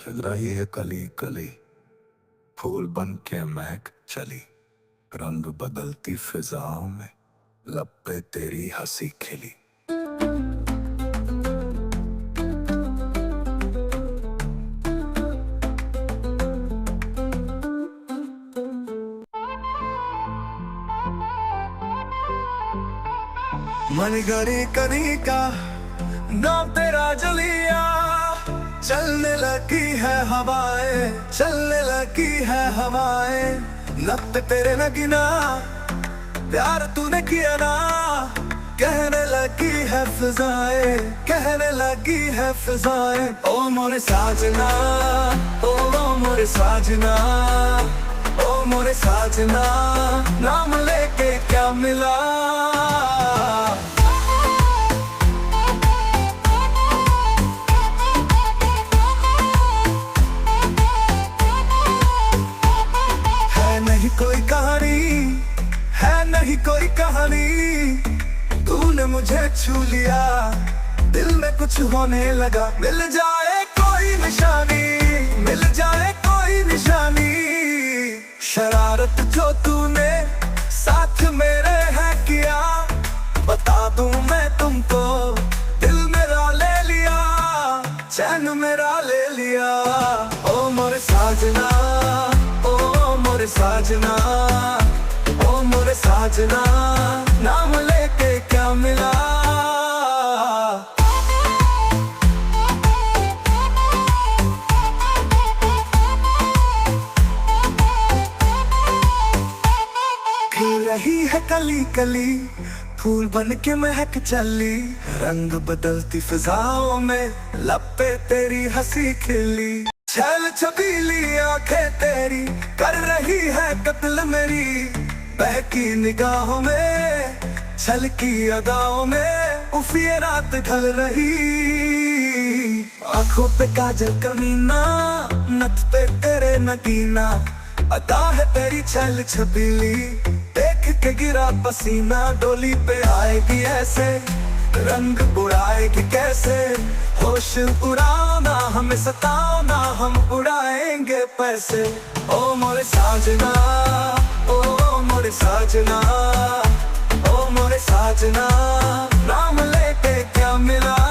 खिल रही है कली कली, फूल बन के महक चली, रंग बदलती फिजाओं में लब पे तेरी हंसी खिली। मनगढ़ी कनी का नाम तेरा जलिया, चलने लगी है हवाएं, चलने लगी है हवाएं। लब पे तेरे नगीना प्यार तूने किया ना, कहने लगी है फिजाएं, कहने लगी है फिजाएं। ओ मोरे साजना, ओ मोरे साजना, ओ मोरे साजना, नाम लेके क्या मिला। नहीं कोई कहानी, है नहीं कोई कहानी, तूने मुझे छू लिया, दिल में कुछ होने लगा। मिल जाए कोई निशानी, मिल जाए कोई निशानी, शरारत जो तूने साथ मेरे है किया, बता दूं मैं तुमको, दिल मेरा ले लिया, चैन मेरा ले लिया। ओ मोरे साजना, मोरे साजना, ओ मोरे साजना, नाम लेके क्या मिला। खिल रही है कली कली, फूल बन के महक चली, रंग बदलती फिजाओं में लब पे तेरी हंसी खिली। छल छबीली आंखें तेरी कर रही है कत्ल मेरी, बहकी निगाहों में छल की अदाओं में उफ ये रात ढल रही। आंखों पे काजल कमीना, नथ पे तेरे नगीना, अदा है तेरी छल छबीली, देख के गिरा पसीना। डोली पे आएगी ऐसे, रंग बुराएगी कैसे, होश उड़ाना हमें सताना, हम उड़ाएंगे पैसे। ओ मोरे साजना, ओ मोरे साजना, ओ मोरे साजना, नाम लेके क्या मिला।